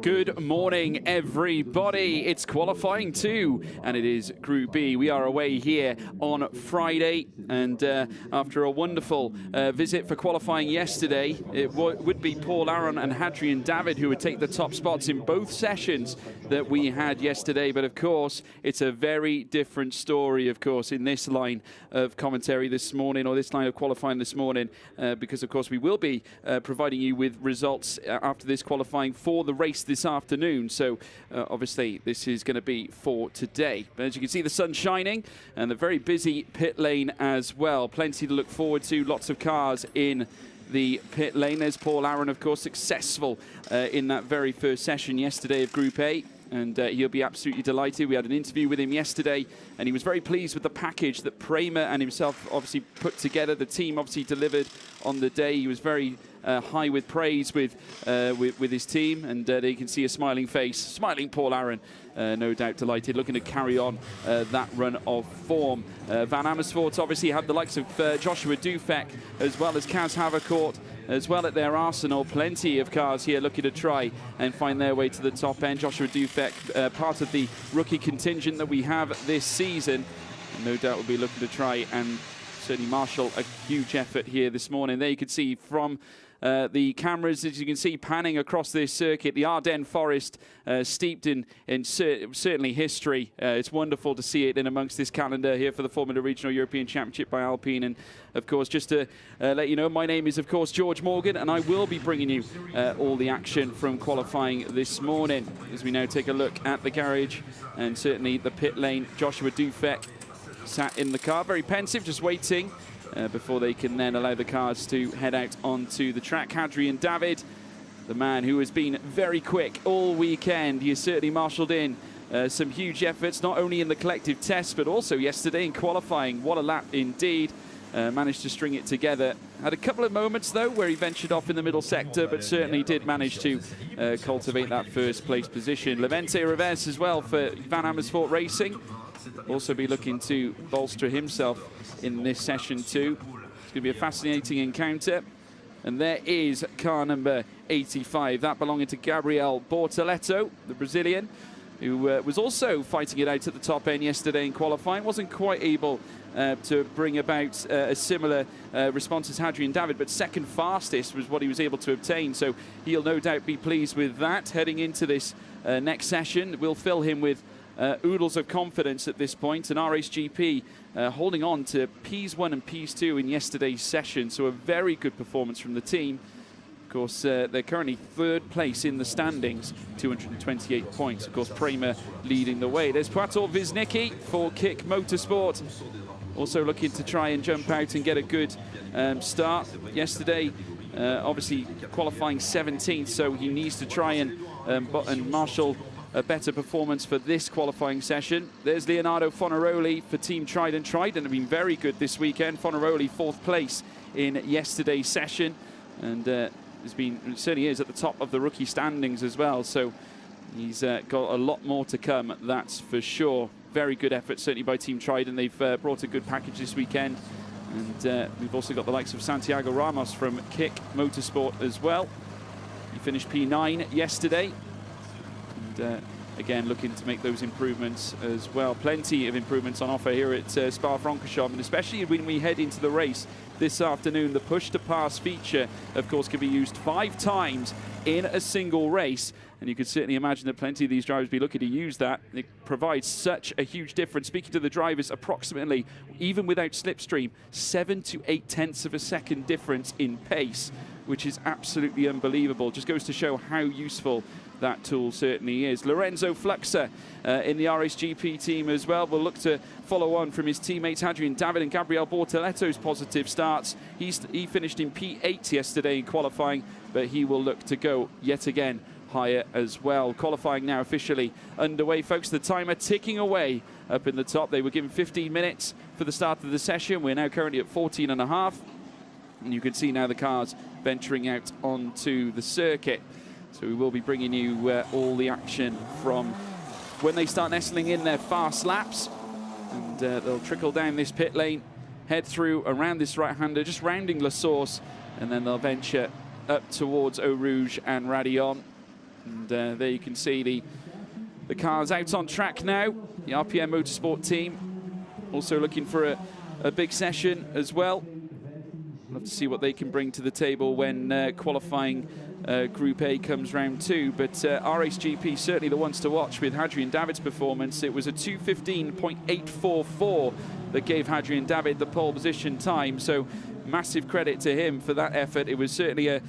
Good morning, everybody. It's qualifying 2, and it is Group B. We are away here on Friday, and after a wonderful visit for qualifying yesterday, it would be Paul Aron and Hadrian David who would take the top spots in both sessions that we had yesterday. But of course, it's a very different story, of course, in this line of commentary this morning, or this line of qualifying this morning, because of course we will be providing you with results after this qualifying for the race this afternoon. So obviously this is going to be for today. But as you can see, the sun's shining and a very busy pit lane as well. Plenty to look forward to. Lots of cars in the pit lane. There's Paul Aron, of course, successful in that very first session yesterday of Group A. And he'll be absolutely delighted. We had an interview with him yesterday, and he was very pleased with the package that Prema and himself obviously put together. The team obviously delivered on the day. He was very high with praise with his team, and there you can see a smiling face, smiling Paul Aron, no doubt delighted, looking to carry on that run of form. Van Amersfoort obviously have the likes of Joshua Dufek as well as Kaz Havercourt as well at their arsenal. Plenty of cars here looking to try and find their way to the top end. Joshua Dufek, part of the rookie contingent that we have this season, no doubt will be looking to try and certainly marshal a huge effort here this morning. There you can see from the cameras, as you can see, panning across this circuit, the Ardennes Forest, steeped in certainly history. It's wonderful to see it in amongst this calendar here for the Formula Regional European Championship by Alpine. And of course, just to let you know, my name is of course George Morgan, and I will be bringing you all the action from qualifying this morning as we now take a look at the garage and certainly the pit lane. Joshua Dufek sat in the car, very pensive, just waiting before they can then allow the cars to head out onto the track. Hadrian David, the man who has been very quick all weekend. He has certainly marshalled in some huge efforts, not only in the collective test, but also yesterday in qualifying. What a lap indeed. Managed to string it together. Had a couple of moments, though, where he ventured off in the middle sector, but certainly did manage to cultivate that first place position. Levente Revesz as well for Van Amersfoort Racing. Also be looking to bolster himself in this session too. It's going to be a fascinating encounter. And there is car number 85, that belonging to Gabriel Bortoleto, the Brazilian, who was also fighting it out at the top end yesterday in qualifying. Wasn't quite able to bring about a similar response as Hadrian David, but second fastest was what he was able to obtain. So he'll no doubt be pleased with that heading into this next session. We'll fill him with oodles of confidence at this point. And RHGP holding on to Ps1 and Ps2 in yesterday's session, so a very good performance from the team. Of course, they're currently third place in the standings, 228 points. Of course, Prema leading the way. There's Płator Wisnicki for Kick Motorsport, also looking to try and jump out and get a good start. Yesterday, obviously qualifying 17th, so he needs to try and marshal a better performance for this qualifying session. There's Leonardo Fornaroli for Team Trident. Trident have been very good this weekend. Fornaroli fourth place in yesterday's session, and certainly is at the top of the rookie standings as well. So he's got a lot more to come, that's for sure. Very good effort certainly by Team Trident. They've brought a good package this weekend, and we've also got the likes of Santiago Ramos from Kick Motorsport as well. He finished P9 yesterday. And again, looking to make those improvements as well. Plenty of improvements on offer here at Spa-Francorchamps, and especially when we head into the race this afternoon. The push-to-pass feature, of course, can be used 5 times in a single race, and you can certainly imagine that plenty of these drivers be looking to use that. It provides such a huge difference. Speaking to the drivers, approximately, even without slipstream, 7 to 8 tenths of a second difference in pace, which is absolutely unbelievable. Just goes to show how useful that tool certainly is. Lorenzo Fluxer in the RHGP team as well will look to follow on from his teammates Hadrian David and Gabriel Bortoleto's positive starts. He finished in P8 yesterday in qualifying, but he will look to go yet again higher as well. Qualifying now officially underway, folks. The timer ticking away up in the top. They were given 15 minutes for the start of the session. We're now currently at 14 and a half. And you can see now the cars venturing out onto the circuit. So we will be bringing you all the action from when they start nestling in their fast laps. And they'll trickle down this pit lane, head through around this right-hander, just rounding La Source, and then they'll venture up towards Eau Rouge and Radillon. And there you can see the cars out on track now. The RPM Motorsport team also looking for a big session as well. Love to see what they can bring to the table when qualifying Group A comes round 2. But RHGP certainly the ones to watch with Hadrian David's performance. It was a 2:15.844 that gave Hadrian David the pole position time. So massive credit to him for that effort. It was certainly a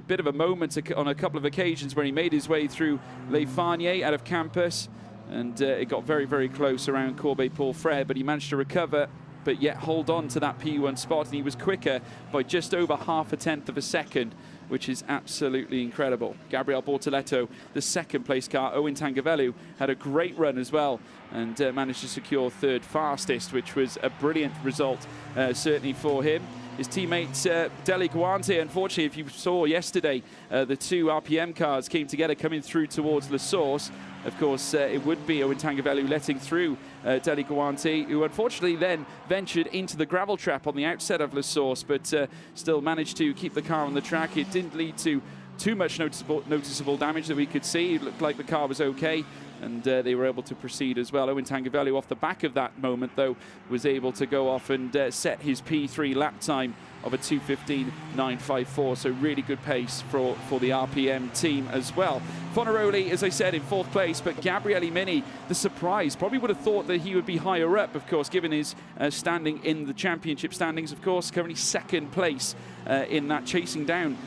bit of a moment on a couple of occasions where he made his way through Les Farniers out of campus, and it got very, very close around Corbeil-Paul Frere, but he managed to recover, but yet hold on to that P1 spot, and he was quicker by just over half a tenth of a second, which is absolutely incredible. Gabriel Bortoletto, the second place car. Owen Tangavelu had a great run as well, and managed to secure third fastest, which was a brilliant result, certainly for him. His teammate Deli Guante, unfortunately, if you saw yesterday, the two RPM cars came together coming through towards La Source. Of course, it would be Owen Tangavelu letting through Deli Guante, who unfortunately then ventured into the gravel trap on the outset of La Source, but still managed to keep the car on the track. It didn't lead to too much noticeable damage that we could see. It looked like the car was okay, and they were able to proceed as well. Owen Tangavelu, off the back of that moment, though, was able to go off and set his P3 lap time of a 2:15.954, so really good pace for the RPM team as well. Fornaroli, as I said, in fourth place, but Gabriele Mini, the surprise, probably would have thought that he would be higher up, of course, given his standing in the championship standings, of course, currently second place in that, chasing down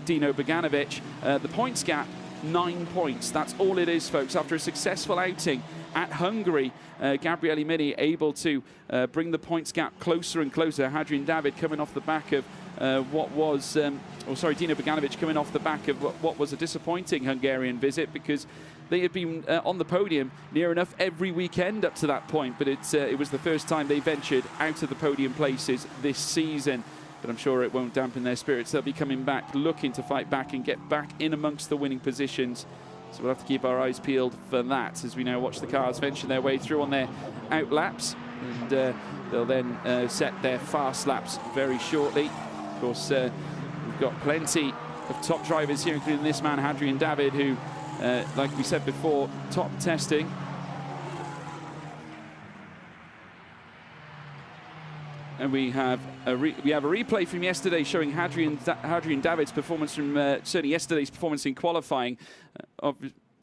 Dino Beganovic. The points gap, 9 points. That's all it is, folks. After a successful outing at Hungary, Gabriele Mini able to bring the points gap closer and closer. Hadrian David coming off the back of Dino Beganovic coming off the back of what was a disappointing Hungarian visit, because they had been on the podium near enough every weekend up to that point, but it was the first time they ventured out of the podium places this season. But I'm sure it won't dampen their spirits. They'll be coming back, looking to fight back and get back in amongst the winning positions. So we'll have to keep our eyes peeled for that as we now watch the cars venture their way through on their out laps. And they'll then set their fast laps very shortly. Of course, we've got plenty of top drivers here, including this man, Hadrian David, who, like we said before, top testing. And we have a replay from yesterday showing Hadrian David's performance from certainly yesterday's performance in qualifying.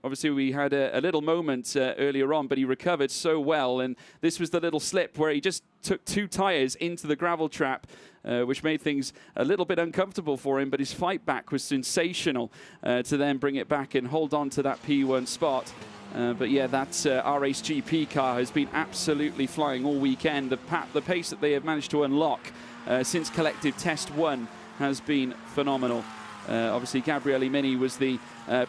Obviously, we had a little moment earlier on, but he recovered so well. And this was the little slip where he just took two tyres into the gravel trap, which made things a little bit uncomfortable for him. But his fight back was sensational to then bring it back and hold on to that P1 spot. But yeah, that RHGP car has been absolutely flying all weekend. The pace that they have managed to unlock since collective test 1 has been phenomenal. Obviously, Gabriele Mini was the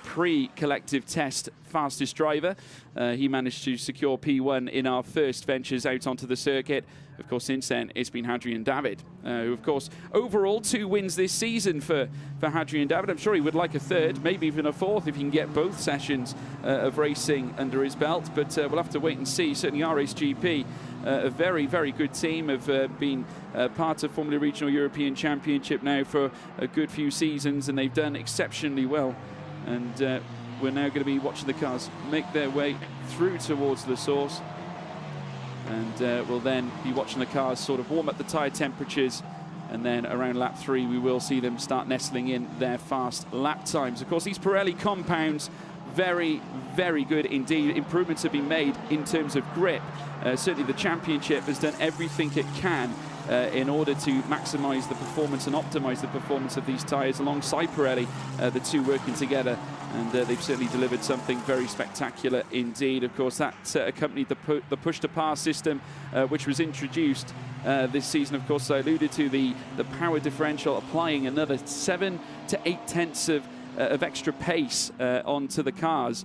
pre-collective test fastest driver. He managed to secure P1 in our first ventures out onto the circuit. Of course, since then, it's been Hadrian David, who, of course, overall 2 wins this season for Hadrian David. I'm sure he would like a third, maybe even a fourth, if he can get both sessions of racing under his belt. But we'll have to wait and see. Certainly, RHGP, a very, very good team, have been part of Formula Regional European Championship now for a good few seasons, and they've done exceptionally well. And we're now going to be watching the cars make their way through towards La Source. And we'll then be watching the cars sort of warm up the tyre temperatures, and then around lap 3 we will see them start nestling in their fast lap times. Of course, these Pirelli compounds, very, very good indeed. Improvements have been made in terms of grip. Certainly the championship has done everything it can in order to maximise the performance and optimise the performance of these tyres alongside Pirelli, the two working together. And they've certainly delivered something very spectacular indeed. Of course, that accompanied the push-to-pass system, which was introduced this season. Of course, I alluded to the power differential, applying another 7 to 8 tenths of extra pace onto the cars.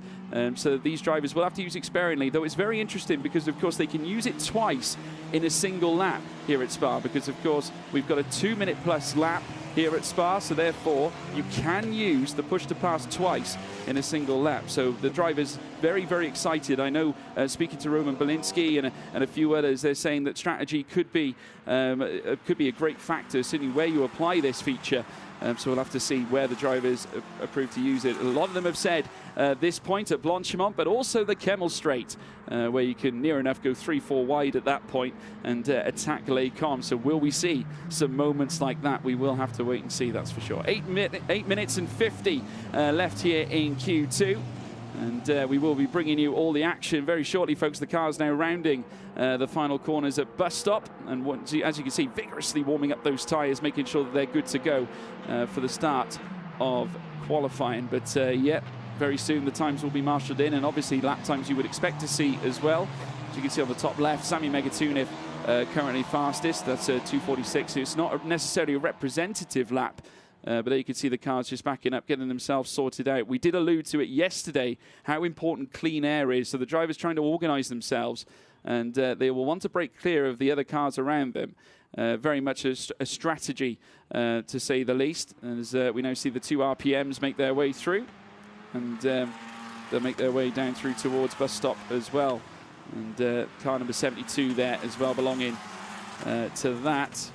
So these drivers will have to use it sparingly, though it's very interesting because, of course, they can use it twice in a single lap here at Spa, because, of course, we've got a 2-minute plus lap here at Spa, so therefore you can use the push to pass twice in a single lap. So the driver's very, very excited. I know speaking to Roman Belinsky and a few others, they're saying that strategy could be a great factor, certainly where you apply this feature. So we'll have to see where the drivers approve to use it. A lot of them have said this point at Blanchimont, but also the Kemmel Straight, where you can near enough go 3-4 wide at that point and attack Les Combes. So will we see some moments like that? We will have to wait and see, that's for sure. 8 minutes and 50 left here in Q2. And we will be bringing you all the action very shortly, folks. The car's now rounding the final corners at bus stop. And as you can see, vigorously warming up those tyres, making sure that they're good to go for the start of qualifying. But yeah, very soon the times will be marshalled in, and obviously lap times you would expect to see as well. As you can see on the top left, Sami Megatuniv currently fastest. That's 2:46. It's not necessarily a representative lap. But there you can see the cars just backing up, getting themselves sorted out. We did allude to it yesterday, how important clean air is. So the drivers trying to organise themselves, and they will want to break clear of the other cars around them. Very much a strategy, to say the least. As we now see the two RPMs make their way through, and they'll make their way down through towards bus stop as well. And car number 72 there as well, belonging to that.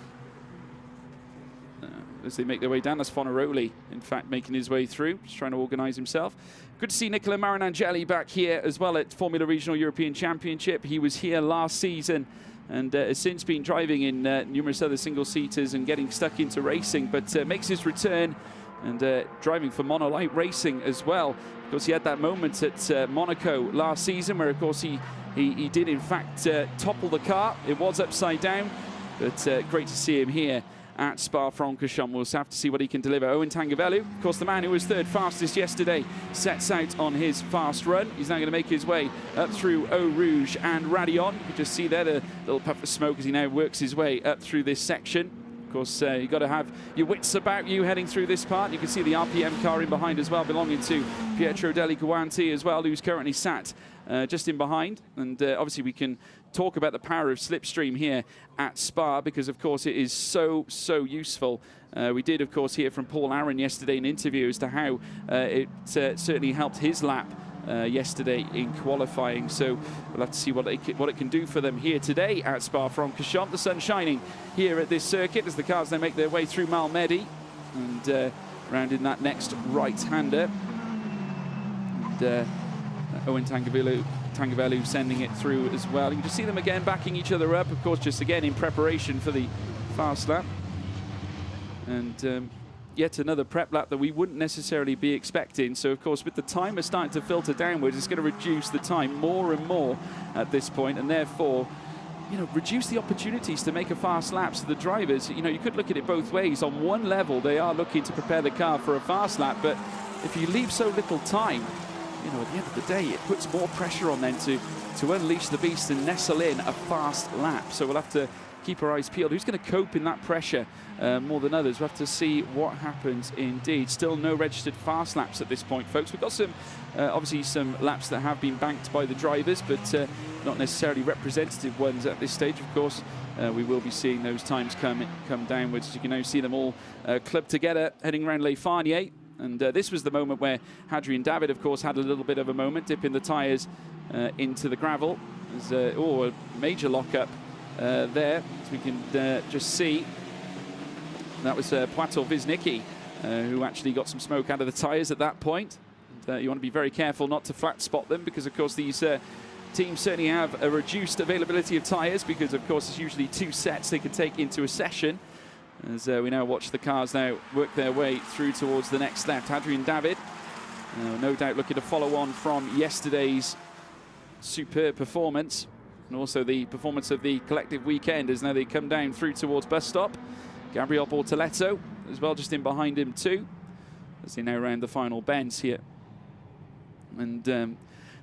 As they make their way down, that's Fonaroli, in fact, making his way through, just trying to organise himself. Good to see Nicola Marinangeli back here as well at Formula Regional European Championship. He was here last season and has since been driving in numerous other single-seaters and getting stuck into racing, but makes his return and driving for Monolight Racing as well. Of course, he had that moment at Monaco last season where, of course, he did, in fact, topple the car. It was upside down, but great to see him here at Spa-Francorchamps. We'll have to see what he can deliver. Owen Tangavelu, of course, the man who was third fastest yesterday, sets out on his fast run. He's now going to make his way up through Eau Rouge and Raidillon. You can just see there the little puff of smoke as he now works his way up through this section. Of course, you've got to have your wits about you heading through this part. You can see the RPM car in behind as well, belonging to Pietro Deli Guanti as well, who's currently sat just in behind. And obviously we can talk about the power of slipstream here at Spa, because of course it is so useful. We did of course hear from Paul Aaron yesterday in an interview as to how it certainly helped his lap yesterday in qualifying. So we'll have to see what it can do for them here today at Spa-Francorchamps. The sun shining here at this circuit as the cars then make their way through Malmedy and round in that next right-hander. And Owen Tangavelu sending it through as well. You can just see them again backing each other up, of course, just again in preparation for the fast lap. And yet another prep lap that we wouldn't necessarily be expecting. So, of course, with the timer starting to filter downwards, it's going to reduce the time more and more at this point, and therefore, you know, reduce the opportunities to make a fast lap. So the drivers, you know, you could look at it both ways. On one level, they are looking to prepare the car for a fast lap, but if you leave so little time, you know, at the end of the day, it puts more pressure on them to unleash the beast and nestle in a fast lap. So we'll have to keep our eyes peeled. Who's going to cope in that pressure more than others? We'll have to see what happens indeed. Still no registered fast laps at this point, folks. We've got some, obviously some laps that have been banked by the drivers, but not necessarily representative ones at this stage, of course. We will be seeing those times come downwards. As you can now see them all clubbed together, heading around Les Farniers. And this was the moment where Hadrian David, of course, had a little bit of a moment, dipping the tyres into the gravel. There's a major lockup there, as we can just see. That was Poitou Viznicki, who actually got some smoke out of the tyres at that point. And, you want to be very careful not to flat spot them, because, of course, these teams certainly have a reduced availability of tyres, because, of course, it's usually 2 sets they can take into a session. As we now watch the cars now work their way through towards the next left. Hadrian David, no doubt looking to follow on from yesterday's superb performance, and also the performance of the collective weekend, as now they come down through towards bus stop. Gabriel Bortoletto as well, just in behind him too, as they now round the final bends here. And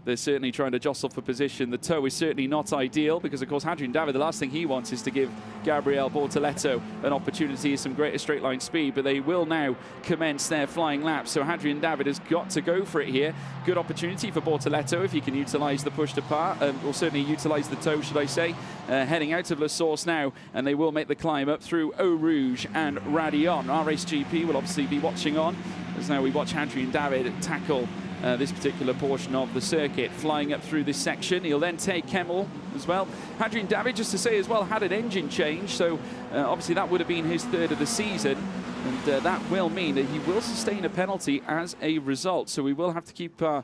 they're certainly trying to jostle for position. The toe is certainly not ideal because, of course, Hadrian David, the last thing he wants is to give Gabriele Bortoleto an opportunity of some greater straight line speed, but they will now commence their flying lap. So Hadrian David has got to go for it here. Good opportunity for Bortoleto if he can utilise the push to par, or certainly utilise the toe, should I say. Heading out of La Source now, and they will make the climb up through Eau Rouge and Radillon. RSGP will obviously be watching on as now we watch Hadrian David tackle this particular portion of the circuit, flying up through this section. He'll then take Kemmel as well. Hadrian David, just to say as well, had an engine change, so obviously that would have been his third of the season, and that will mean that he will sustain a penalty as a result. So we will have to keep our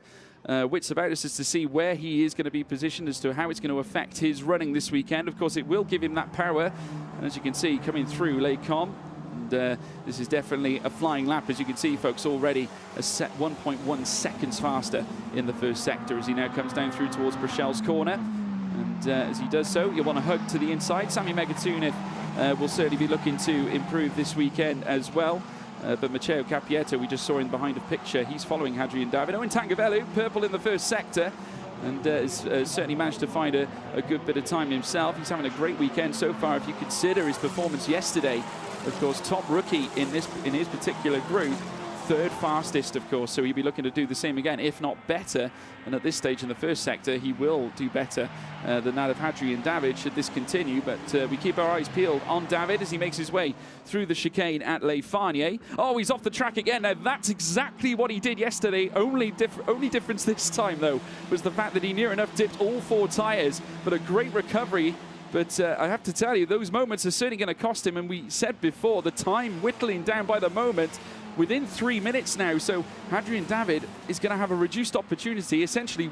wits about us as to see where he is going to be positioned, as to how it's going to affect his running this weekend. Of course, it will give him that power, and as you can see, coming through Les Combes. This is definitely a flying lap, as you can see, folks, already a set 1.1 seconds faster in the first sector as he now comes down through towards Brachel's corner. And as he does so, you'll want to hug to the inside. Sami Megatunov will certainly be looking to improve this weekend as well. But Matteo Capietto, we just saw in behind the picture, he's following Hadrian David. Owen Tangavelu, purple in the first sector, and has certainly managed to find a good bit of time himself. He's having a great weekend so far if you consider his performance yesterday. Of course, top rookie in his particular group, third fastest, of course, so he'll be looking to do the same again, if not better. And at this stage in the first sector, he will do better than that of Hadrian David should this continue. But we keep our eyes peeled on David as he makes his way through the chicane at Les Farniers. Oh, he's off the track again. Now, that's exactly what he did yesterday. Only difference this time, though, was the fact that he near enough dipped all four tyres, but a great recovery. But I have to tell you, those moments are certainly going to cost him. And we said before, the time whittling down by the moment within 3 minutes now. So Hadrian David is going to have a reduced opportunity, essentially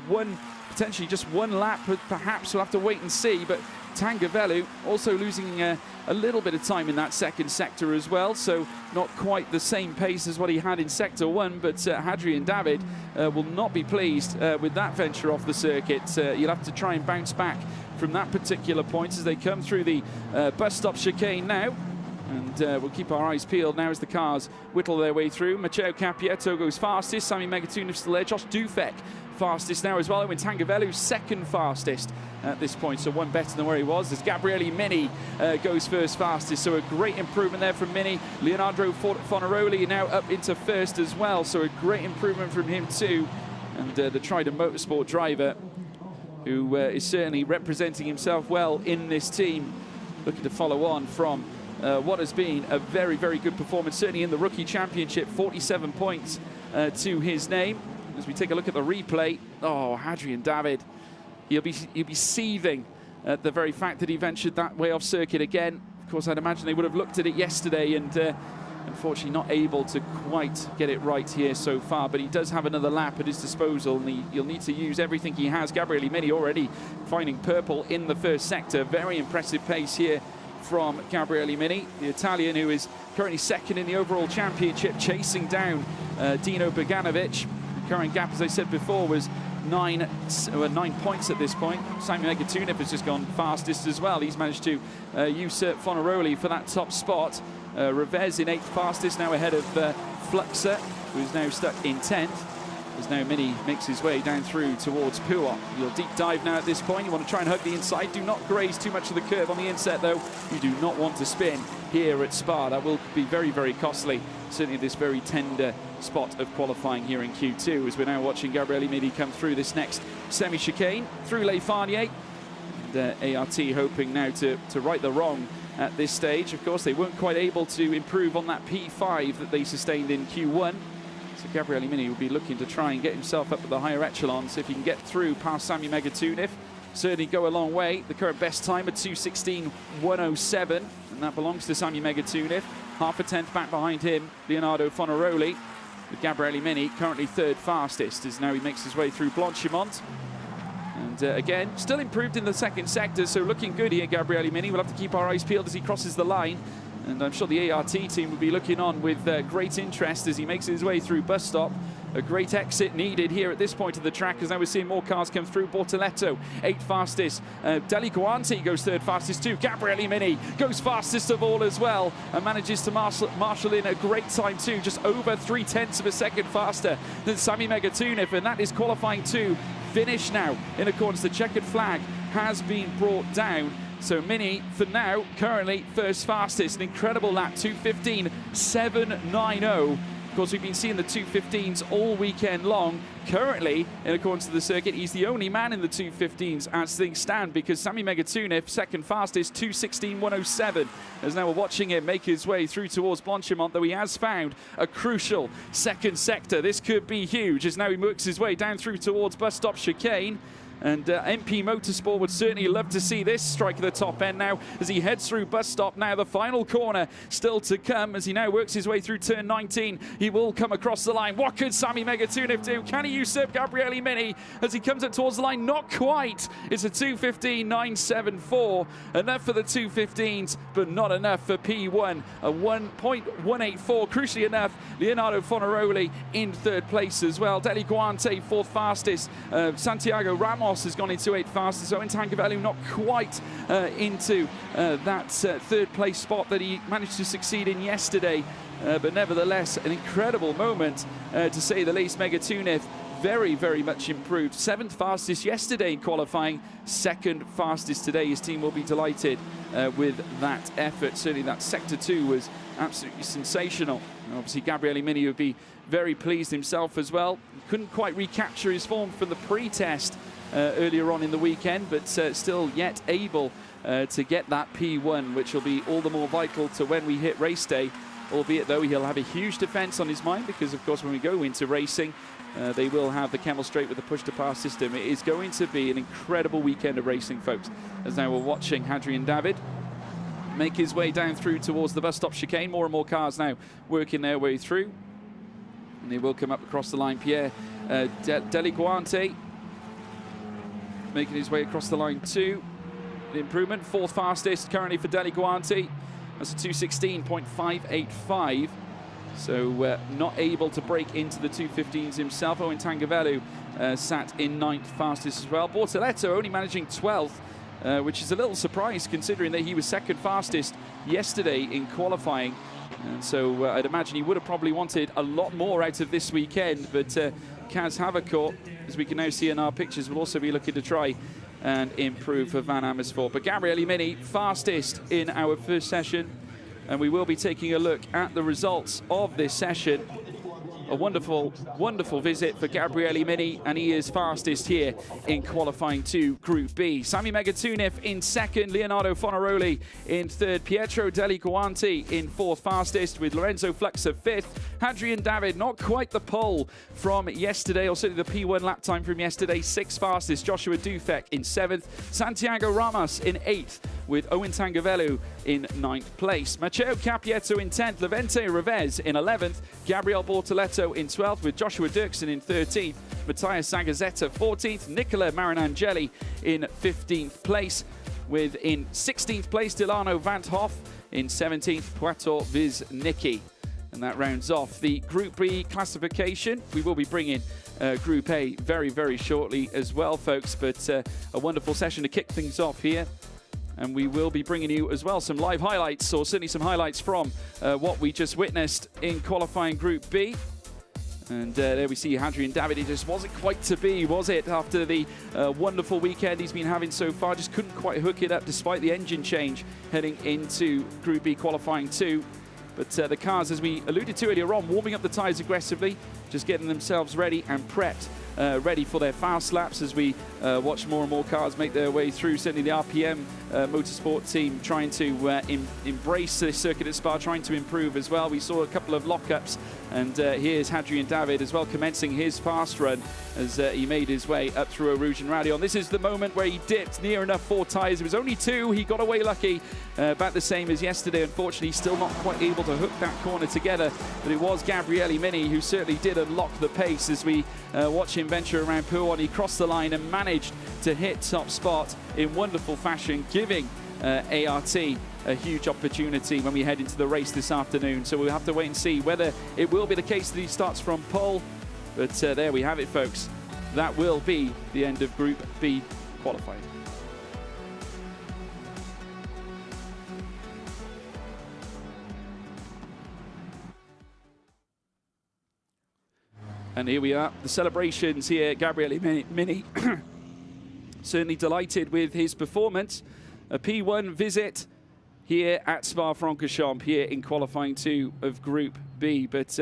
potentially just one lap, perhaps. We'll have to wait and see. But Tangavelu also losing a little bit of time in that second sector as well. So not quite the same pace as what he had in sector one. But Hadrian David will not be pleased with that venture off the circuit. You'll have to try and bounce back from that particular point as they come through the bus stop chicane now. And we'll keep our eyes peeled now as the cars whittle their way through. Matteo Capietto goes fastest. Sami Megatunov still there. Josh Dufek fastest now as well. Owen Tangavelu second fastest at this point, so one better than where he was. As Gabriele Mini goes first fastest, so a great improvement there from Mini. Leonardo Fornaroli now up into first as well, so a great improvement from him too. And the Trident Motorsport driver, who is certainly representing himself well in this team, looking to follow on from what has been a very, very good performance, certainly in the Rookie Championship. 47 points to his name. As we take a look at the replay, oh, Hadrian David, he'll be seething at the very fact that he ventured that way off circuit again. Of course, I'd imagine they would have looked at it yesterday and unfortunately not able to quite get it right here so far, but he does have another lap at his disposal, and he'll need to use everything he has. Gabriele Mini already finding purple in the first sector. Very impressive pace here from Gabriele Mini, the Italian who is currently second in the overall championship, chasing down Dino Beganovic. The current gap, as I said before, was 9 points at this point. Sami Megatunov has just gone fastest as well. He's managed to usurp Fornaroli for that top spot. Revez in 8th fastest, now ahead of Fluxer, who's now stuck in 10th. As now Mini makes his way down through towards Puot. You'll deep dive now at this point. You want to try and hug the inside. Do not graze too much of the curve on the inset, though. You do not want to spin here at Spa. That will be very, very costly. Certainly this very tender spot of qualifying here in Q2, as we're now watching Gabriele Mini come through this next semi-chicane through Les Farniers. And ART hoping now to right the wrong at this stage. Of course, they weren't quite able to improve on that P5 that they sustained in Q1. So Gabriele Mini will be looking to try and get himself up at the higher echelons. If he can get through past Sami Megatunov, certainly go a long way. The current best time at 2:16.107, and that belongs to Sami Megatunov. Half a tenth back behind him, Leonardo Fornaroli, with Gabriele Mini currently third fastest, as now he makes his way through Blanchimont. And again, still improved in the second sector, so looking good here, Gabriele Mini. We'll have to keep our eyes peeled as he crosses the line. And I'm sure the ART team will be looking on with great interest as he makes his way through bus stop. A great exit needed here at this point of the track, as now we're seeing more cars come through. Bortoleto, 8th fastest. Deli Guanti goes 3rd fastest too. Gabriele Mini goes fastest of all as well, and manages to marshal in a great time too, just over 0.3 of a second faster than Sami Megatunov, and that is qualifying 2 finish now in accordance. The checkered flag has been brought down. So Mini, for now, currently first fastest. An incredible lap, 2:15.790. Of course, we've been seeing the 2:15s all weekend long. Currently, in accordance to the circuit, he's the only man in the 2:15s as things stand, because Sami Megatunov, second fastest, 2:16.107. As now we're watching him make his way through towards Blanchimont, though he has found a crucial second sector. This could be huge, as now he works his way down through towards bus stop chicane. And MP Motorsport would certainly love to see this strike at the top end now as he heads through bus stop. Now the final corner still to come as he now works his way through turn 19. He will come across the line. What could Sami Megatunov do? Can he usurp Gabriele Mini as he comes up towards the line? Not quite. It's a 2:15.974. Enough for the 2:15s, but not enough for P1. A 1.184. Crucially enough, Leonardo Fornaroli in third place as well. Deli Guante, fourth fastest. Santiago Ramos has gone into 8th fastest. Owen Tankavelu not quite into that third place spot that he managed to succeed in yesterday. But nevertheless, an incredible moment to say the least. Megatunov very, very much improved. 7th fastest yesterday in qualifying, 2nd fastest today. His team will be delighted with that effort. Certainly that sector 2 was absolutely sensational. And obviously Gabriele Mini would be very pleased himself as well. Couldn't quite recapture his form from the pre-test earlier on in the weekend, but still yet able to get that P1, which will be all the more vital to when we hit race day, albeit though he'll have a huge defence on his mind, because of course when we go into racing, they will have the Camel Straight with the push-to-pass system. It is going to be an incredible weekend of racing, folks, as now we're watching Hadrian David make his way down through towards the bus stop chicane. More and more cars now working their way through, and they will come up across the line. Pierre Deli Guante making his way across the line too. The improvement, 4th fastest currently for Deli Guante. That's a 2:16.585. So not able to break into the 2:15s himself. Owen Tankavelu sat in 9th fastest as well. Bortoletto only managing 12th, which is a little surprise considering that he was 2nd fastest yesterday in qualifying. And so I'd imagine he would have probably wanted a lot more out of this weekend, but Kaz Havercourt, as we can now see in our pictures, will also be looking to try and improve for Van Amersfoort. But Gabriele Mini, fastest in our first session, and we will be taking a look at the results of this session. A wonderful, wonderful visit for Gabriele Mini, and he is fastest here in qualifying 2, Group B. Sami Megatunov in 2nd, Leonardo Fornaroli in 3rd, Pietro Deli Guanti in 4th fastest, with Lorenzo Fluxer 5th. Hadrian David, not quite the pole from yesterday, or certainly the P1 lap time from yesterday, 6th fastest. Joshua Dufek in 7th, Santiago Ramos in 8th, with Owen Tankavelu in 9th place. Matteo Capietto in 10th, Levente Revez in 11th, Gabriel Bortoletto in 12th, with Joshua Dirksen in 13th, Matthias Sagazetta 14th, Nicola Marinangeli in 15th place, with in 16th place Delano Van Hoff, in 17th Puerto Viznicki. And that rounds off the Group B classification. We will be bringing Group A very, very shortly as well, folks, but a wonderful session to kick things off here. And we will be bringing you as well some live highlights, or certainly some highlights from what we just witnessed in qualifying Group B. And there we see Hadrian David. It just wasn't quite to be, was it? After the wonderful weekend he's been having so far, just couldn't quite hook it up despite the engine change heading into Group B qualifying 2. But the cars, as we alluded to earlier on, warming up the tyres aggressively, just getting themselves ready and prepped, ready for their fast laps as we watch more and more cars make their way through. Certainly the RPM motorsport team trying to embrace this circuit at Spa, trying to improve as well. We saw a couple of lockups, and here's Hadrian David as well commencing his fast run as he made his way up through Eau Rouge and Radion. This is the moment where he dipped near enough 4 tyres. It was only 2. He got away lucky, about the same as yesterday. Unfortunately, still not quite able to hook that corner together, but it was Gabriele Mini who certainly did unlock the pace as we watch him venture around Pouhon. He crossed the line and managed to hit top spot in wonderful fashion, giving ART a huge opportunity when we head into the race this afternoon. So we'll have to wait and see whether it will be the case that he starts from pole. But there we have it, folks. That will be the end of Group B qualifying. And here we are, the celebrations here. Gabriele Mini certainly delighted with his performance. A P1 visit here at Spa-Francorchamps, here in qualifying 2 of Group B. But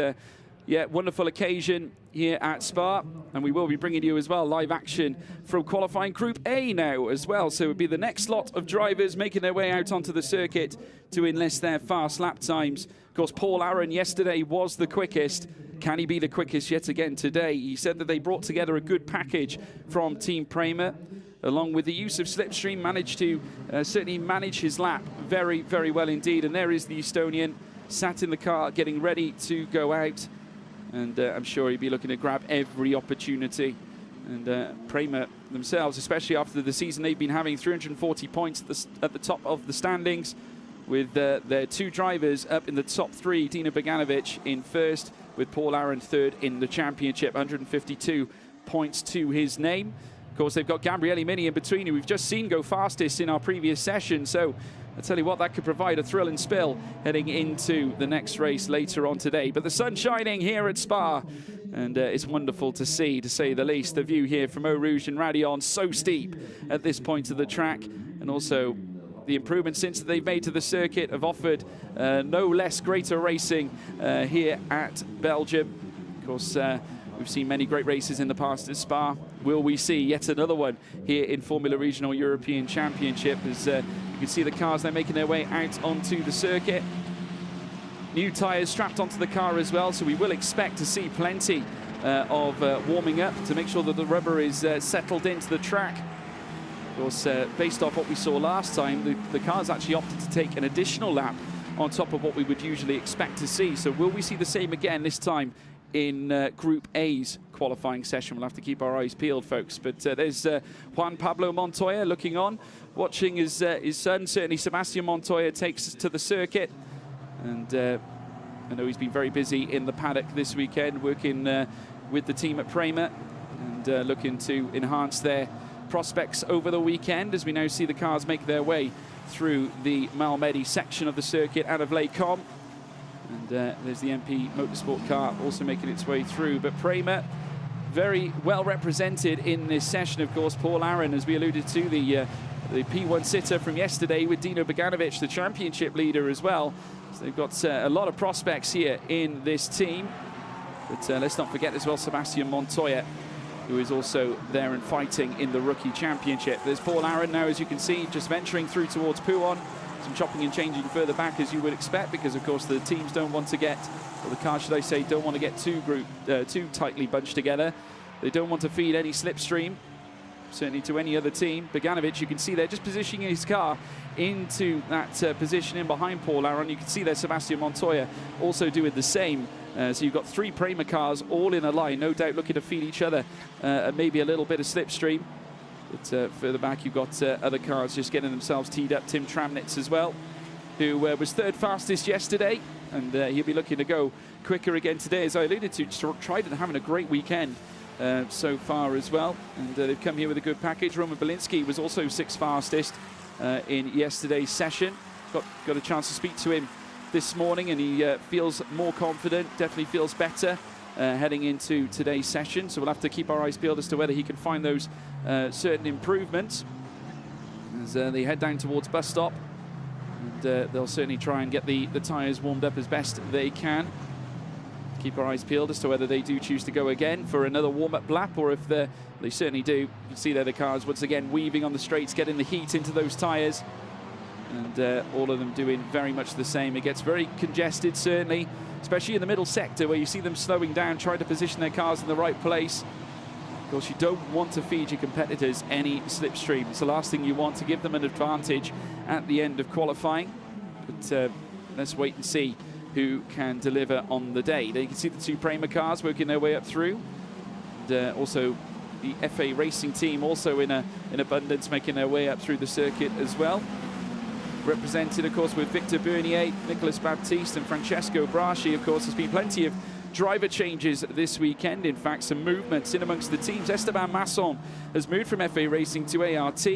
yeah, wonderful occasion here at Spa, and we will be bringing you as well live action from qualifying Group A now as well. So it would be the next lot of drivers making their way out onto the circuit to enlist their fast lap times. Of course, Paul Aaron yesterday was the quickest. Can he be the quickest yet again today? He said that they brought together a good package from Team Prema, along with the use of slipstream, managed to certainly manage his lap very, very well indeed. And there is the Estonian, sat in the car, getting ready to go out. And I'm sure he'd be looking to grab every opportunity. And Prema themselves, especially after the season they've been having, 340 points at the top of the standings, with their 2 drivers up in the top 3. Dino Beganovic in first, with Paul Aaron third in the championship, 152 points to his name. Of course, they've got Gabriele Mini in between, who we've just seen go fastest in our previous session. So I tell you what, that could provide a thrill and spill heading into the next race later on today. But the sun's shining here at Spa, and it's wonderful to see, to say the least. The view here from Eau Rouge and Radion, so steep at this point of the track, and also the improvements since they've made to the circuit have offered no less greater racing here at Belgium. Of course, we've seen many great races in the past at Spa. Will we see yet another one here in Formula Regional European Championship? As you can see the cars, they're making their way out onto the circuit. New tyres strapped onto the car as well, so we will expect to see plenty of warming up to make sure that the rubber is settled into the track. Of course, based off what we saw last time, the cars actually opted to take an additional lap on top of what we would usually expect to see. So will we see the same again this time in Group A's qualifying session? We'll have to keep our eyes peeled, folks. But there's Juan Pablo Montoya looking on, watching his son, certainly Sebastian Montoya, takes to the circuit. And I know he's been very busy in the paddock this weekend, working with the team at Prema, and looking to enhance their prospects over the weekend, as we now see the cars make their way through the Malmedy section of the circuit out of Les Combes. And there's the MP Motorsport car also making its way through. But Prema, very well represented in this session. Of course, Paul Aaron, as we alluded to, the P1 sitter from yesterday, with Dino Beganovic, the championship leader as well. So they've got a lot of prospects here in this team. But let's not forget as well Sebastian Montoya, who is also there and fighting in the rookie championship. There's Paul Aaron now, as you can see, just venturing through towards Pouon. Some chopping and changing further back, as you would expect, because of course the teams don't want to get, or the cars should I say, don't want to get too tightly bunched together. They don't want to feed any slipstream, certainly to any other team. Beganovic, you can see there, just positioning his car into that position in behind Paul Aaron. You can see there Sebastian Montoya also doing the same. So you've got 3 Prema cars all in a line, no doubt looking to feed each other and maybe a little bit of slipstream. But further back, you've got other cars just getting themselves teed up. Tim Tramnitz as well, who was 3rd fastest yesterday, and he'll be looking to go quicker again today, as I alluded to. Trident having a great weekend so far as well, and they've come here with a good package. Roman Belinsky was also 6th fastest in yesterday's session. Got a chance to speak to him this morning, and he feels more confident, definitely feels better heading into today's session. So we'll have to keep our eyes peeled as to whether he can find those certain improvements as they head down towards bus stop. And they'll certainly try and get the tyres warmed up as best they can. Keep our eyes peeled as to whether they do choose to go again for another warm-up lap, or if they certainly do. You can see there the cars once again weaving on the straights, getting the heat into those tyres. And all of them doing very much the same. It gets very congested, certainly, especially in the middle sector, where you see them slowing down, trying to position their cars in the right place. Of course, you don't want to feed your competitors any slipstream. It's the last thing you want, to give them an advantage at the end of qualifying. But let's wait and see who can deliver on the day. There you can see the 2 Prema cars working their way up through. And also the FA Racing team also in abundance, making their way up through the circuit as well. Represented, of course, with Victor Bernier, Nicolas Baptiste and Francesco Braschi. Of course, there's been plenty of driver changes this weekend. In fact, some movements in amongst the teams. Esteban Masson has moved from FA Racing to ART.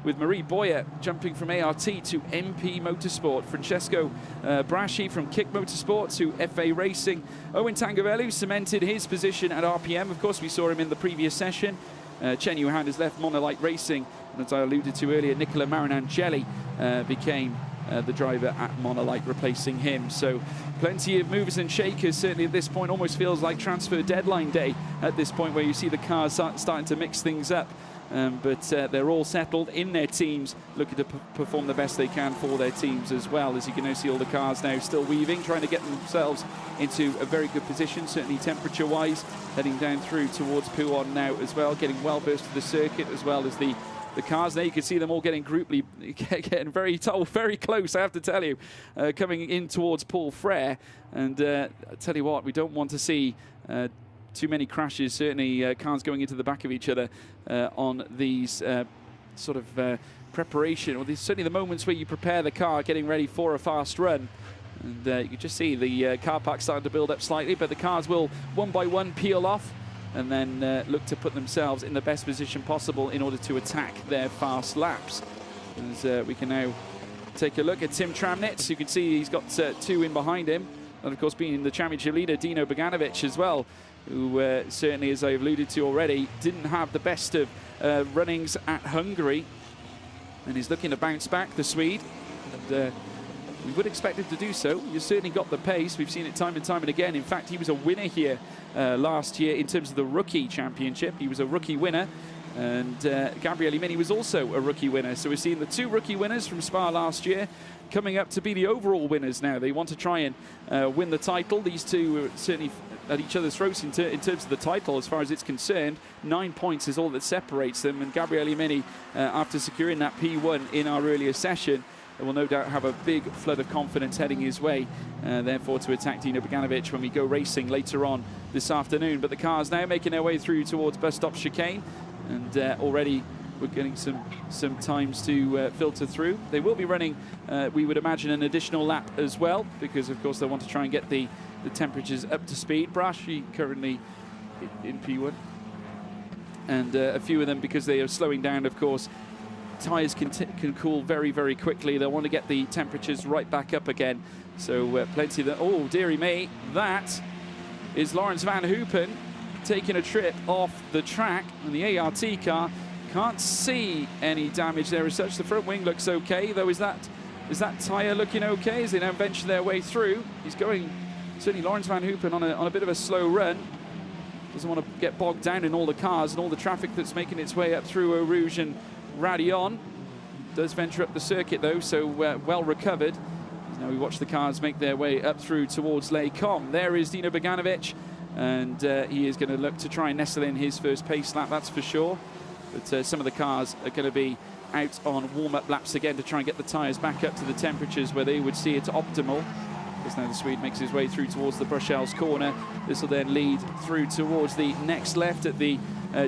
with Marie Boyer jumping from ART to MP Motorsport. Francesco Braschi from Kick Motorsport to FA Racing. Owen Tangavellu cemented his position at RPM. Of course, we saw him in the previous session. Chen Yuhan has left Monolite Racing. And as I alluded to earlier, Nicola Marinangeli became the driver at Monolite, replacing him. So plenty of movers and shakers. Certainly at this point, almost feels like transfer deadline day at this point, where you see the cars starting to mix things up. But they're all settled in their teams, looking to perform the best they can for their teams as well. As you can now see, all the cars now still weaving, trying to get themselves into a very good position, certainly temperature-wise, heading down through towards Pouhon now as well, getting well versed to the circuit, as well as the cars there. You can see them all getting getting very close, I have to tell you, coming in towards Paul Frere. And I tell you what, we don't want to see too many crashes, certainly cars going into the back of each other on these sort of preparation, or certainly the moments where you prepare the car getting ready for a fast run. And you can just see the car park starting to build up slightly, but the cars will one by one peel off and then look to put themselves in the best position possible in order to attack their fast laps. As we can now take a look at Tim Tramnitz. You can see he's got 2 in behind him, and of course being the championship leader, Dino Boganovic as well, who certainly, as I've alluded to already, didn't have the best of runnings at Hungary, and he's looking to bounce back, the Swede. And we would expect him to do so. He's certainly got the pace. We've seen it time and time and again. In fact, he was a winner here last year in terms of the rookie championship. He was a rookie winner. And Gabriele Mini was also a rookie winner. So we're seeing the 2 rookie winners from Spa last year coming up to be the overall winners now. They want to try and win the title. These 2 are certainly at each other's throats in terms of the title, as far as it's concerned. 9 points is all that separates them. And Gabriele Mini, after securing that P1 in our earlier session, will no doubt have a big flood of confidence heading his way, therefore to attack Dino Boganovic when we go racing later on this afternoon. But the cars now making their way through towards bus stop chicane, and already we're getting some times to filter through. They will be running, we would imagine, an additional lap as well, because of course they want to try and get the temperatures up to speed. Braschi currently in P1, and a few of them, because they are slowing down, of course, tyres can cool very, very quickly. They'll want to get the temperatures right back up again. So plenty of oh, dearie me, that is Lawrence Van Hoopen taking a trip off the track, and the ART car can't see any damage there as such. The front wing looks okay, though. Is that tyre looking okay as they now venture their way through? He's going, certainly Lawrence Van Hoopen, on a bit of a slow run. Doesn't want to get bogged down in all the cars and all the traffic that's making its way up through Eau Rouge and Raidillon. Does venture up the circuit though, so well recovered. Now we watch the cars make their way up through towards Les Combes. There is Dino Boganovic, and he is going to look to try and nestle in his first pace lap, that's for sure. But some of the cars are going to be out on warm-up laps again to try and get the tyres back up to the temperatures where they would see it optimal. As now the Swede makes his way through towards the Bruxelles corner. This will then lead through towards the next left at the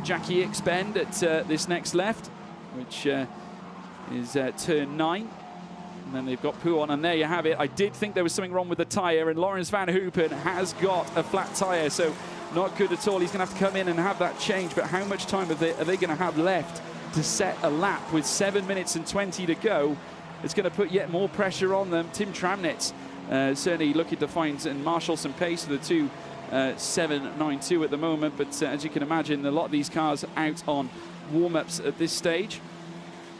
Jackie X bend at this next left, which is turn 9. And then they've got Pouhon, and there you have it. I did think there was something wrong with the tyre, and Lawrence Van Hoopen has got a flat tyre, so not good at all. He's going to have to come in and have that change, but how much time are they going to have left to set a lap with 7 minutes and 20 to go? It's going to put yet more pressure on them. Tim Tramnitz certainly looking to find and marshal some pace for the 2.792 at the moment, but as you can imagine, a lot of these cars out on warm-ups at this stage.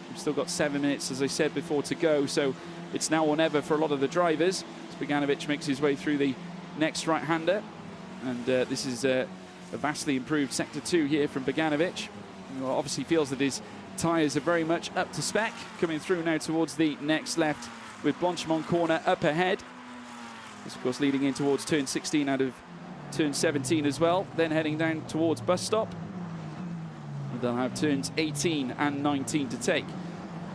We've still got 7 minutes, as I said before, to go, so it's now or never for a lot of the drivers. Boganovic makes his way through the next right-hander, and this is a vastly improved Sector 2 here from Boganovic. Well, obviously feels that his tyres are very much up to spec, coming through now towards the next left with Blanchimont corner up ahead. This, of course, leading in towards turn 16 out of turn 17 as well, then heading down towards bus stop. They'll have turns 18 and 19 to take.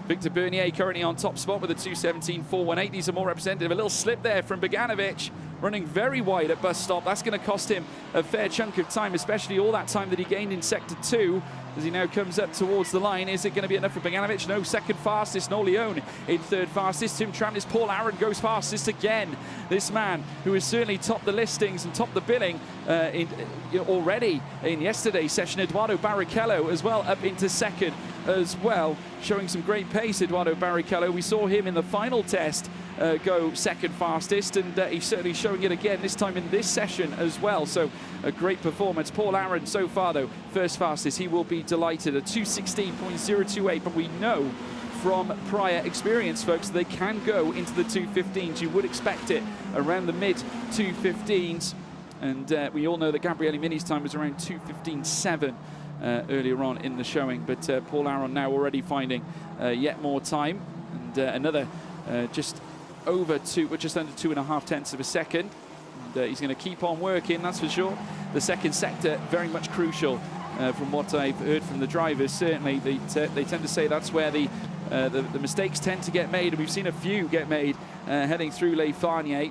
Victor Bernier currently on top spot with a 2:17.418. These are more representative. A little slip there from Boganovic. running very wide at bus stop. That's going to cost him a fair chunk of time, especially all that time that he gained in sector 2 as he now comes up towards the line. Is it going to be enough for Bogdanovic? No, second fastest. No, Leone in third fastest. Tim Tramnitz, Paul Aaron goes fastest again. This man who has certainly topped the listings and topped the billing already in yesterday's session. Eduardo Barrichello as well up into second as well, showing some great pace. Eduardo Barrichello, we saw him in the final test go second fastest, and he's certainly showing it again this time in this session as well. So a great performance. Paul Aaron so far though first fastest. He will be delighted at 2:16.028, but we know from prior experience, folks, they can go into the 2:15s. You would expect it around the mid 2:15s, and we all know that Gabriele Mini's time was around 2:15.7 earlier on in the showing, but Paul Aaron now already finding yet more time, and another just under 2.5 tenths of a second. And he's going to keep on working, that's for sure. The second sector very much crucial from what I've heard from the drivers. Certainly they tend to say that's where the mistakes tend to get made, and we've seen a few get made heading through Les Farniers.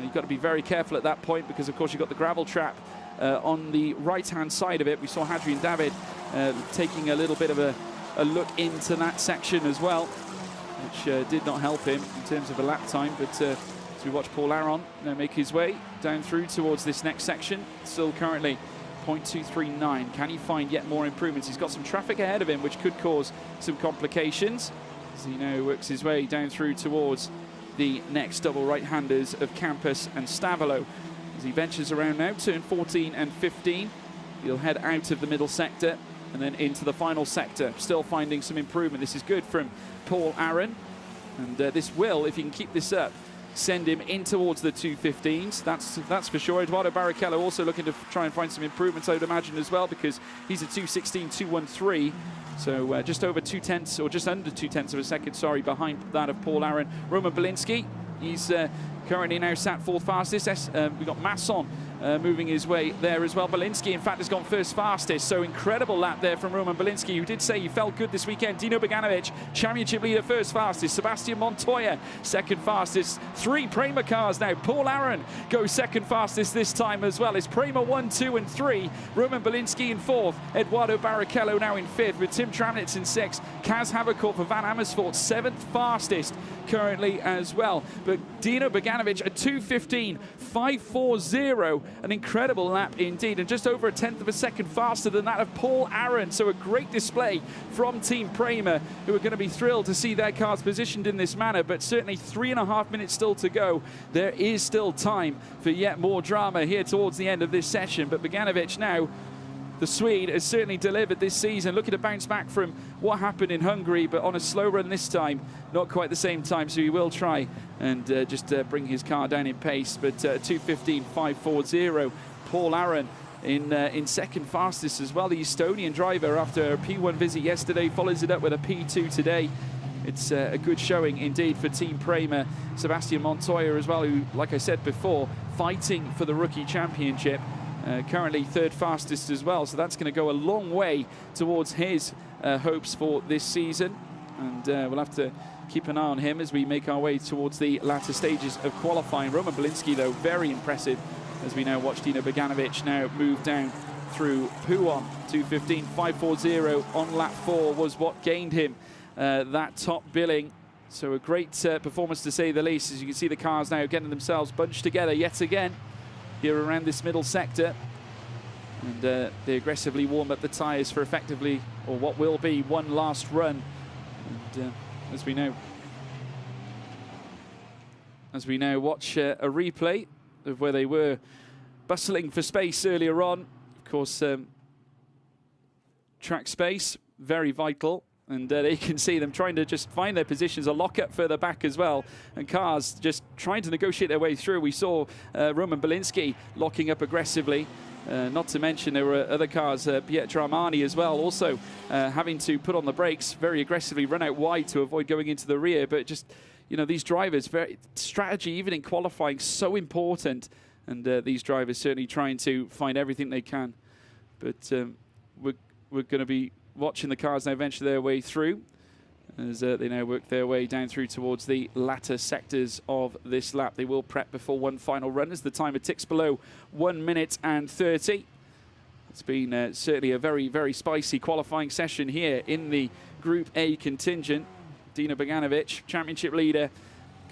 You've got to be very careful at that point because, of course, you've got the gravel trap on the right-hand side of it. We saw Hadrian David taking a little bit of a look into that section as well, which did not help him in terms of a lap time. But as we watch Paul Aaron now make his way down through towards this next section, still currently 0.239. Can he find yet more improvements? He's got some traffic ahead of him, which could cause some complications as he now works his way down through towards the next double right-handers of Campus and Stavolo. As he ventures around now, turn 14 and 15, he'll head out of the middle sector and then into the final sector, still finding some improvement. This is good from Paul Aaron, and this will, if he can keep this up, send him in towards the 2:15s. That's for sure. Eduardo Barrichello also looking to try and find some improvements, I would imagine, as well, because he's a 2:16.213. So just over 2 tenths, or just under 2 tenths of a second, sorry, behind that of Paul Aaron. Roman Belinsky, he's currently now sat fourth fastest. We've got Masson moving his way there as well. Belinsky, in fact, has gone first fastest. So incredible lap there from Roman Belinsky, who did say he felt good this weekend. Dino Bogdanovic, championship leader, first fastest. Sebastian Montoya, second fastest. 3 Prema cars now. Paul Aaron goes second fastest this time as well. It's Prema 1, 2 and 3. Roman Belinsky in fourth. Eduardo Barrichello now in fifth, with Tim Tramnitz in sixth. Kaz Havercourt for Van Amersfoort, seventh fastest currently as well. But Dino Bogdanovic at 2:15.540, an incredible lap indeed, and just over a tenth of a second faster than that of Paul Aaron. So a great display from Team Prema, who are going to be thrilled to see their cars positioned in this manner, but certainly 3.5 minutes still to go. There is still time for yet more drama here towards the end of this session, but Bogdanovic now, the Swede, has certainly delivered this season, looking to bounce back from what happened in Hungary, but on a slow run this time, not quite the same time, so he will try and just bring his car down in pace. But 2:15.540, Paul Aaron in second fastest as well. The Estonian driver, after a P1 visit yesterday, follows it up with a P2 today. It's a good showing indeed for Team Prema. Sebastian Montoya as well, who, like I said before, fighting for the rookie championship. Currently third fastest as well, so that's going to go a long way towards his hopes for this season, and we'll have to keep an eye on him as we make our way towards the latter stages of qualifying. Roman Belinsky, though, very impressive as we now watch Dino Bogdanovic now move down through Huon. 2:15.540 on lap 4 was what gained him that top billing. So a great performance to say the least, as you can see the cars now getting themselves bunched together yet again here around this middle sector, and they aggressively warm up the tyres for effectively, or what will be, one last run. And as we now watch a replay of where they were bustling for space earlier on. Of course, track space, very vital. And you can see them trying to just find their positions, a lock-up further back as well, and cars just trying to negotiate their way through. We saw Roman Belinsky locking up aggressively, not to mention there were other cars, Pietro Armani as well, also having to put on the brakes very aggressively, run out wide to avoid going into the rear. But just, you know, these drivers, strategy, even in qualifying, so important. And these drivers certainly trying to find everything they can. But we're going to be watching the cars now venture their way through. as they now work their way down through towards the latter sectors of this lap. They will prep before one final run as the timer ticks below 1 minute and 30. It's been certainly a very, very spicy qualifying session here in the Group A contingent. Dino Beganovic, championship leader,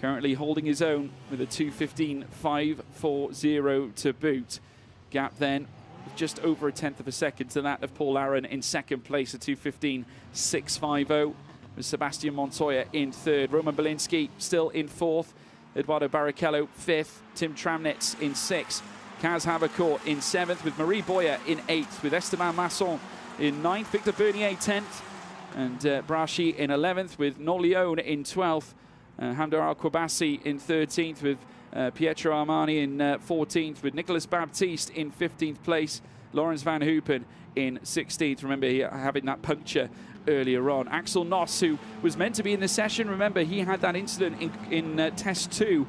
currently holding his own with a 2:15.540 to boot. Gap then just over a tenth of a second to that of Paul Aron in second place at 2:15.650. With Sebastian Montoya in third. Roman Belinsky still in fourth. Eduardo Barrichello fifth. Tim Tramnitz in sixth. Kaz Havercourt in seventh, with Marie Boyer in eighth, with Esteban Masson in ninth, Victor Bernier 10th, and Braschi in 11th, with Nolione in 12th. Hamdar Al-Kwabassi in 13th, with Pietro Armani in 14th, with Nicolas Baptiste in 15th place. Lawrence Van Hoopen in 16th. Remember, having that puncture earlier on. Axel Noss, who was meant to be in the session, remember, he had that incident in test 2,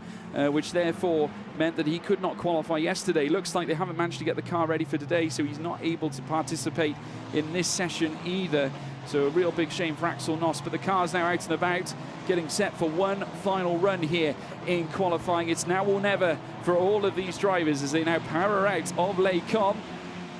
which therefore meant that he could not qualify yesterday. Looks like they haven't managed to get the car ready for today, so he's not able to participate in this session either. So a real big shame for Axel Noss, but the car's now out and about, getting set for one final run here in qualifying. It's now or never for all of these drivers as they now power out of Les Combes.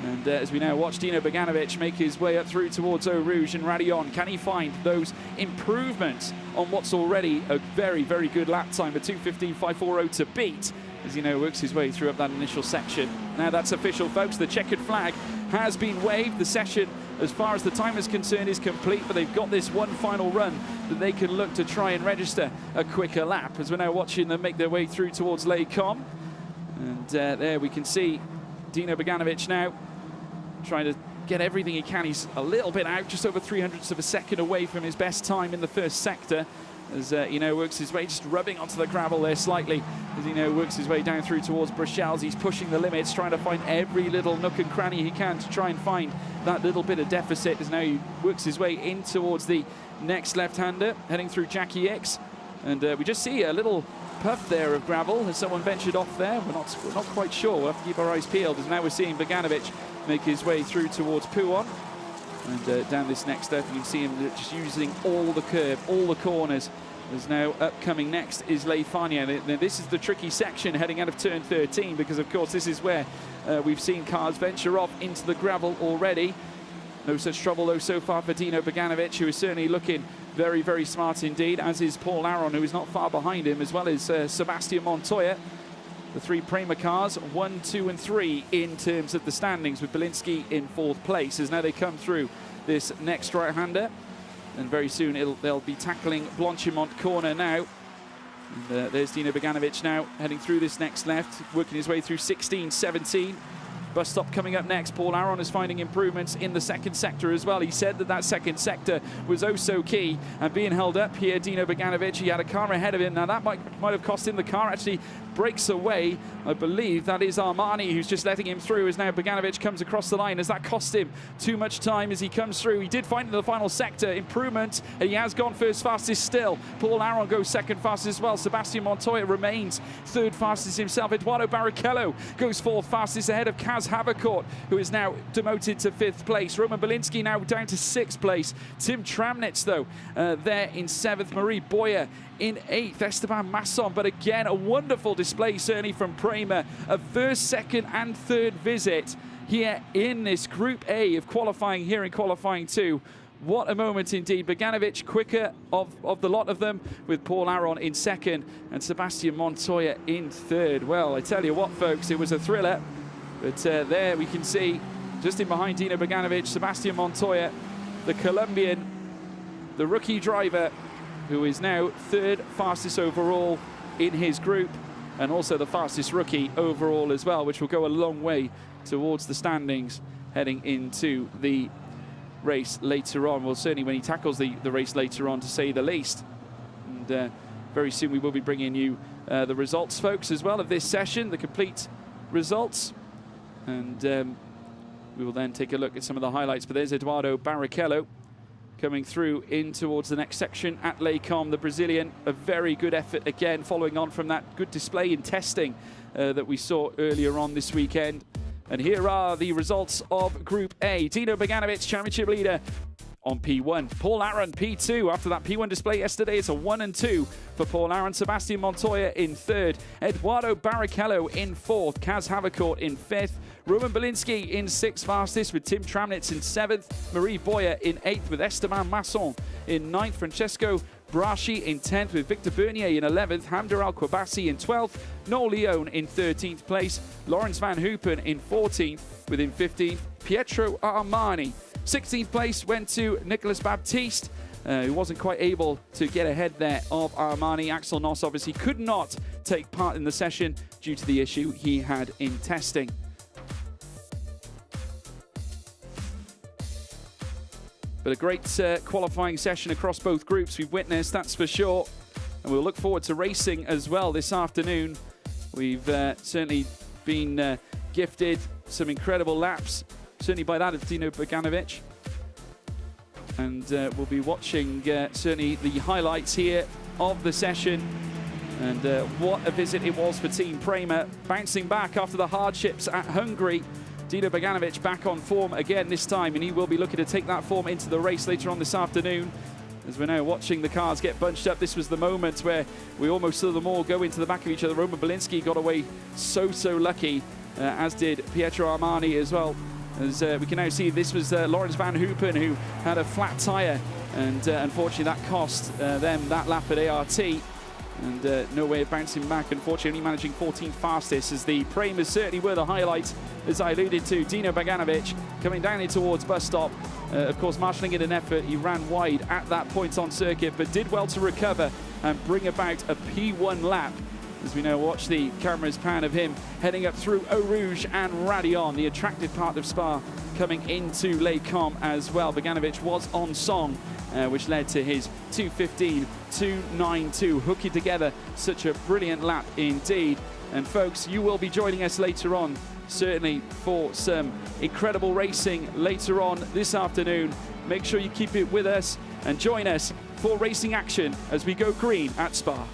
And as we now watch Dino Beganovic make his way up through towards Eau Rouge and Radillon, can he find those improvements on what's already a very, very good lap time, a 2:15.540 to beat, as he now works his way through up that initial section. Now that's official, folks. The checkered flag has been waved. The session, as far as the time is concerned, is complete, but they've got this one final run that they can look to try and register a quicker lap, as we're now watching them make their way through towards Les Combes. And there we can see Dino Beganovic now trying to get everything he can. He's a little bit out, just over 300ths of a second away from his best time in the first sector, as he now works his way, just rubbing onto the gravel there slightly, as he now works his way down through towards Bruxelles. He's pushing the limits, trying to find every little nook and cranny he can to try and find that little bit of deficit, as now he works his way in towards the next left-hander, heading through Jackie X. And we just see a little puff there of gravel. Has someone ventured off there? We're not quite sure. We'll have to keep our eyes peeled, as now we're seeing Beganovic make his way through towards Pouon. And down this next step, you can see him just using all the curve, all the corners. As now upcoming next is Les Fagnes. Now this is the tricky section heading out of turn 13, because of course this is where we've seen cars venture off into the gravel already. No such trouble though so far for Dino Beganovic, who is certainly looking very, very smart indeed, as is Paul Aron, who is not far behind him, as well as Sebastian Montoya. The three Prema cars, 1, 2 and 3 in terms of the standings, with Belinsky in 4th place, as now they come through this next right-hander. And very soon they'll be tackling Blanchimont corner now. And there's Dino Beganovic now heading through this next left, working his way through 16, 17. Bus stop coming up next. Paul Aron is finding improvements in the second sector as well. He said that second sector was oh so key, and being held up here, Dino Beganovic, he had a car ahead of him. Now that might have cost him. The car actually breaks away. I believe that is Armani who's just letting him through, as now Beganovic comes across the line. Has that cost him too much time as he comes through? He did find in the final sector improvement, and he has gone first fastest still. Paul Aron goes second fastest as well. Sebastian Montoya remains third fastest himself. Eduardo Barrichello goes fourth fastest ahead of Kaz Havercourt, who is now demoted to 5th place. Roman Belinsky now down to 6th place. Tim Tramnitz, though, there in 7th. Marie Boyer in 8th. Esteban Masson, but again, a wonderful display, certainly from Prema. A first, second, and third visit here in this Group A of qualifying here in qualifying 2. What a moment indeed. Beganovic quicker of the lot of them, with Paul Aron in 2nd and Sebastian Montoya in 3rd. Well, I tell you what, folks, it was a thriller. But there we can see, just in behind Dino Beganovic, Sebastian Montoya, the Colombian, the rookie driver, who is now 3rd fastest overall in his group, and also the fastest rookie overall as well, which will go a long way towards the standings heading into the race later on. Well, certainly when he tackles the race later on, to say the least. And very soon we will be bringing you the results, folks, as well, of this session, the complete results. And we will then take a look at some of the highlights. But there's Eduardo Barrichello coming through in towards the next section at Les Combes, the Brazilian. A very good effort again, following on from that good display in testing that we saw earlier on this weekend. And here are the results of Group A. Dino Beganovic, championship leader, on P1. Paul Aron, P2. After that P1 display yesterday, it's a 1 and 2 for Paul Aron. Sebastian Montoya in 3rd. Eduardo Barrichello in 4th. Kaz Havercourt in 5th. Roman Belinsky in 6th fastest with Tim Tramnitz in 7th. Marie Boyer in 8th with Esteban Masson in 9th. Francesco Braschi in 10th with Victor Bernier in 11th. Hamder Al-Kwabasi in 12th. Noel Leone in 13th place. Lawrence Van Hoopen in 14th with in 15th. Pietro Armani. 16th place went to Nicolas Baptiste, who wasn't quite able to get ahead there of Armani. Axel Noss obviously could not take part in the session due to the issue he had in testing. But a great qualifying session across both groups we've witnessed, that's for sure. And we'll look forward to racing as well this afternoon. We've certainly been gifted some incredible laps, certainly by that of Dino Beganovic. And we'll be watching certainly the highlights here of the session. And what a visit it was for Team Prema, bouncing back after the hardships at Hungary. Dino Beganovic back on form again this time, and he will be looking to take that form into the race later on this afternoon. As we're now watching the cars get bunched up, this was the moment where we almost saw them all go into the back of each other. Roman Belinsky got away so lucky, as did Pietro Armani as well. As we can now see, this was Lawrence Van Hoopen who had a flat tyre, and unfortunately that cost them that lap at ART. And no way of bouncing back, unfortunately, only managing 14th fastest, as the Premas certainly were the highlight, as I alluded to. Dino Beganovic coming down in towards bus stop. Of course, marshalling in an effort, he ran wide at that point on circuit, but did well to recover and bring about a P1 lap. As we now watch the camera's pan of him heading up through Eau Rouge and Radion, the attractive part of Spa, coming into Les Combes as well. Beganovic was on song, which led to his 2:15.292, hooking together such a brilliant lap indeed. And folks, you will be joining us later on, certainly for some incredible racing later on this afternoon. Make sure you keep it with us and join us for racing action as we go green at Spa.